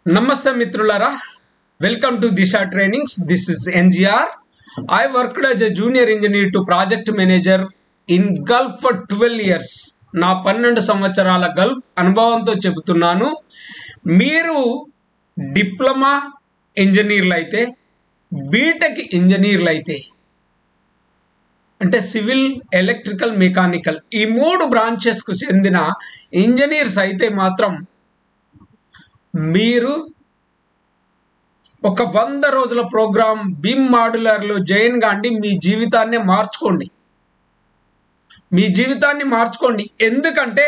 Namaste Mitrulara. Welcome to Disha Trainings. This is NGR. I worked as a junior engineer to project manager in Gulf for 12 years. నా 12 సంవత్సరాల Gulf అనుభవంతో చెబుతున్నాను. మీరు diploma ఇంజనీర్లు అయితే, BTech ఇంజనీర్లు అయితే, అంటే సివిల్, ఎలక్ట్రికల్, మెకానికల్ ఈ మూడు బ్రాంచెస్కు చెందిన ఇంజనీర్స్ అయితే మాత్రం మీరు ఒక 100 రోజుల ప్రోగ్రామ్ బిమ్ మాడ్యులర్లో జాయిన్ కాండి. మీ జీవితాన్ని మార్చుకోండి. ఎందుకంటే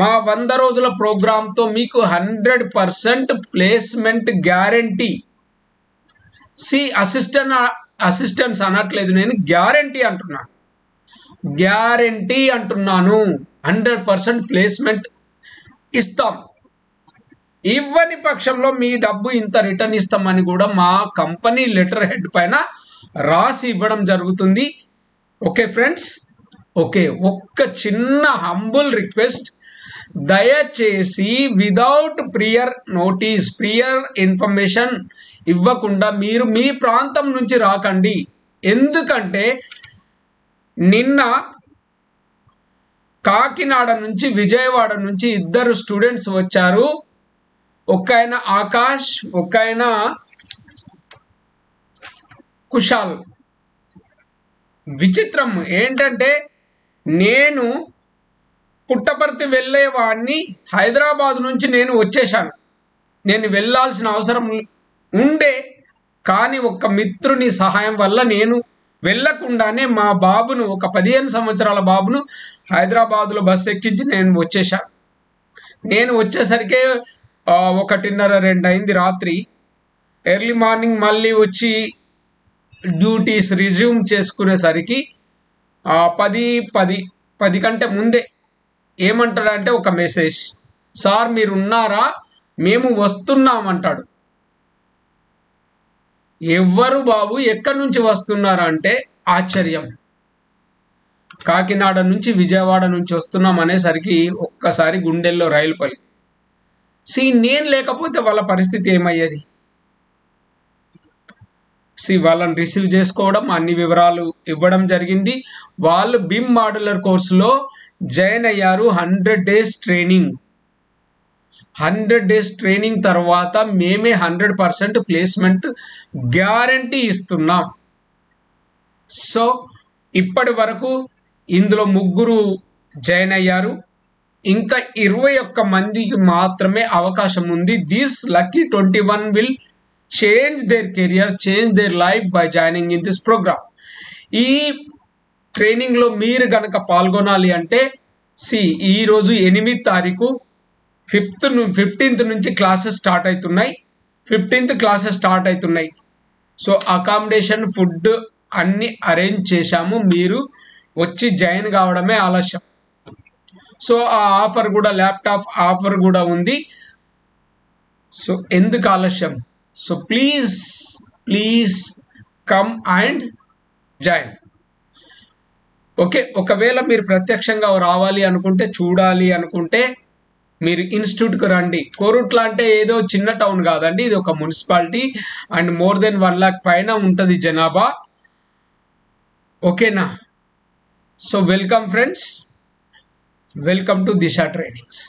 మా 100 రోజుల ప్రోగ్రామ్తో మీకు 100% ప్లేస్మెంట్ గ్యారంటీ. అసిస్టెంట్స్ అనట్లేదు, నేను గ్యారంటీ అంటున్నాను. 100% ప్లేస్మెంట్ ఇస్తాం. ఇవ్వని పక్షంలో మీ డబ్బు ఇంత రిటర్న్ ఇస్తామని కూడా మా కంపెనీ లెటర్ హెడ్ పైన రాసి ఇవ్వడం జరుగుతుంది. ఓకే ఫ్రెండ్స్, ఓకే, ఒక్క చిన్న హంబుల్ రిక్వెస్ట్, దయచేసి without prior notice, prior information ఇవ్వకుండా మీరు మీ ప్రాంతం నుంచి రాకండి. ఎందుకంటే నిన్న కాకినాడ నుంచి, విజయవాడ నుంచి 2 స్టూడెంట్స్ వచ్చారు. ఒక ఆయన ఆకాష్, ఒక ఆయన కుషాల్. విచిత్రం ఏంటంటే నేను పుట్టపర్తి వెళ్ళేవాడిని, హైదరాబాద్ నుంచి నేను వచ్చేసాను. నేను వెళ్ళాల్సిన అవసరం ఉండే, కానీ ఒక మిత్రుని సహాయం వల్ల నేను వెళ్ళకుండానే మా బాబును, ఒక 15 సంవత్సరాల బాబును హైదరాబాద్లో బస్సు ఎక్కించి నేను వచ్చేసాను. నేను వచ్చేసరికి 1:30-2 అయింది రాత్రి. ఎర్లీ మార్నింగ్ మళ్ళీ వచ్చి డ్యూటీస్ రిజ్యూమ్ చేసుకునేసరికి 10 కంటే ముందే ఏమంటాడంటే ఒక మెసేజ్, సార్ మీరు ఉన్నారా, మేము వస్తున్నామంటాడు. ఎవ్వరు బాబు, ఎక్కడి నుంచి వస్తున్నారా అంటే ఆశ్చర్యం. కాకినాడ నుంచి, విజయవాడ నుంచి వస్తున్నాం అనేసరికి ఒక్కసారి గుండెల్లో రైలు పలి. నేను లేకపోతే వాళ్ళ పరిస్థితి ఏమయ్యేది? వాళ్ళని రిసీవ్ చేసుకోవడం, అన్ని వివరాలు ఇవ్వడం జరిగింది. వాళ్ళు బిమ్ మాడ్యులర్ కోర్సులో జాయిన్ అయ్యారు. 100 డేస్ ట్రైనింగ్. 100 డేస్ ట్రైనింగ్ తర్వాత మేమే 100% ప్లేస్మెంట్ గ్యారంటీ ఇస్తున్నాం. సో ఇప్పటి వరకు ఇందులో 3 జాయిన్ అయ్యారు. ఇంకా 21 మందికి మాత్రమే అవకాశం ఉంది. This lucky 21 will change their career, change their life by joining in this program. ఈ ట్రైనింగ్లో మీరు కనుక పాల్గొనాలి అంటే ఈరోజు 8 తారీఖు 15th నుంచి క్లాసెస్ స్టార్ట్ అవుతున్నాయి. 15th క్లాసెస్ స్టార్ట్ అవుతున్నాయి. సో అకామిడేషన్, ఫుడ్ అన్నీ అరేంజ్ చేశాము. మీరు వచ్చి జాయిన్ కావడమే ఆలస్యం. సో ఆ ఆఫర్ కూడా, ల్యాప్టాప్ ఆఫర్ కూడా ఉంది. సో ఎందుకు ఆలస్యం? So please come and join. Okay, ఒకవేళ మీరు ప్రత్యక్షంగా రావాలి అనుకుంటే, చూడాలి అనుకుంటే మీరు ఇన్స్టిట్యూట్కి రండి. కోరుట్ల అంటే ఏదో చిన్న టౌన్ కాదండి, ఇది ఒక municipality and more than 1 lakh పైన ఉంటుంది జనాభా. ఓకేనా? So welcome friends, welcome to Disha trainings.